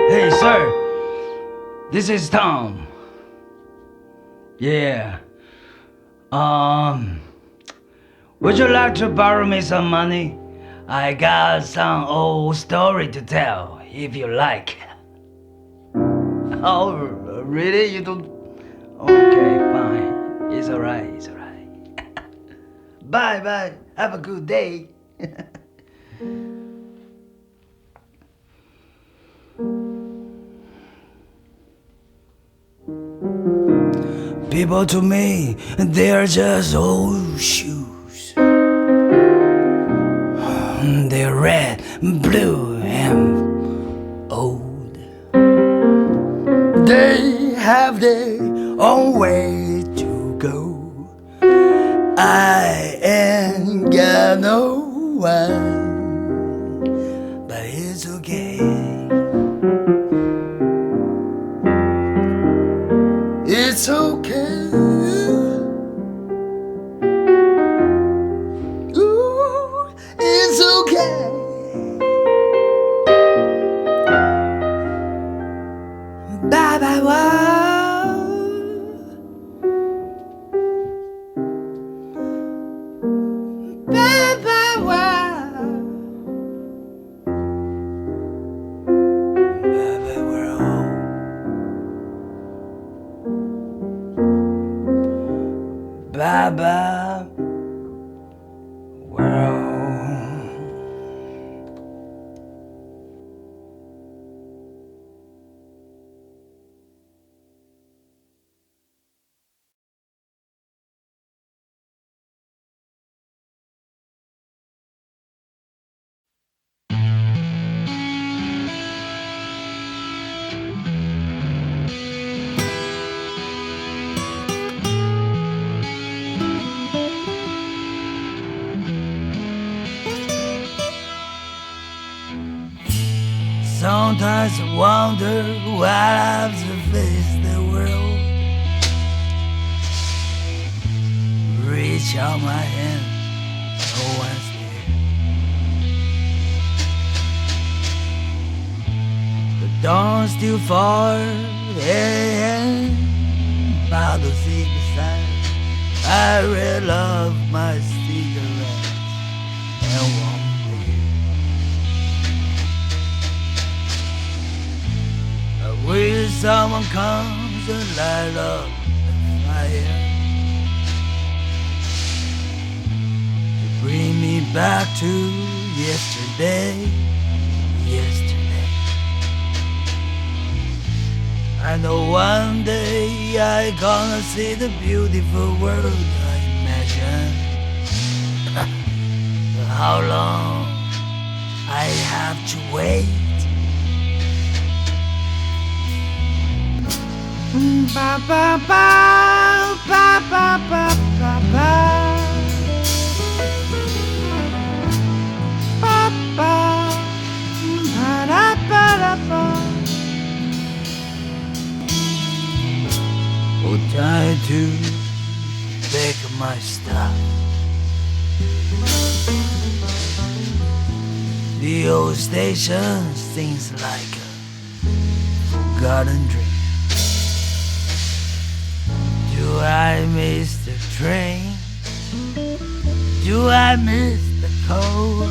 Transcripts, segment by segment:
Hey, sir. This is Tom. Yeah. Would you like to borrow me some money? I got some old story to tell, if you like. Oh, really? You don't? Okay, fine. It's alright. It's alright. Bye, bye. Have a good day. People to me, they are just old shoes. They're red, blue, and old. They have their own way to go. I ain't got no one, but it's okay. It's okay. Ooh, it's okay. Bye bye wow. Bye bye wow. Bye bye world. Bye bye world. Sometimes I wonder what I have to face the world. Reach out my hand, no one's there. The dawn's still far, and about to see the sun. I really love my cigarettes and warm beer. I wish someone comes and light up the fire to bring me back to yesterday. I know one day I gonna see the beautiful world I imagine. But how long I have to wait? Ba ba ba ba ba ba ba ba ba ba ba ba ba ba. Oh, time to pick my stuff. The old station seems like a forgotten dream. Do I miss the train? Do I miss the cold?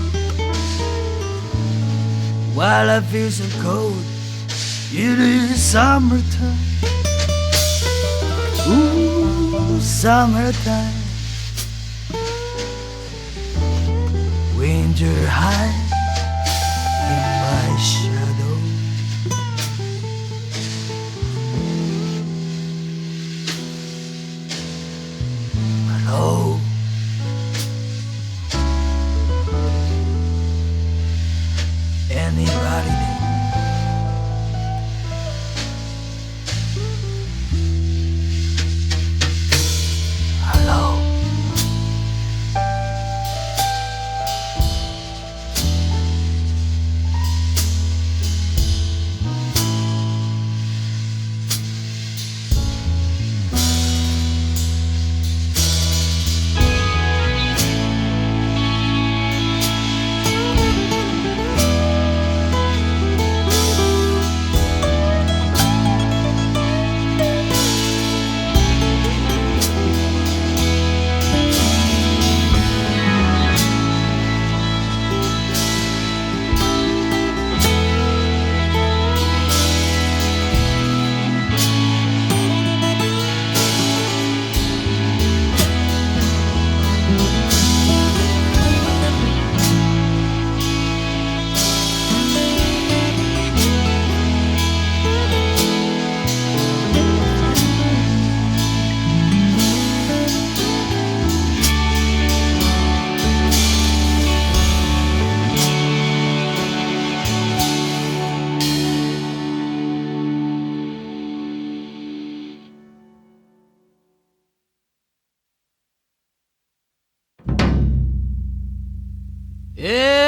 While I feel so cold, it is summertime. Ooh, summertime. Winter hides in my shadow. Hello. Anybody there? Hello. Yeah.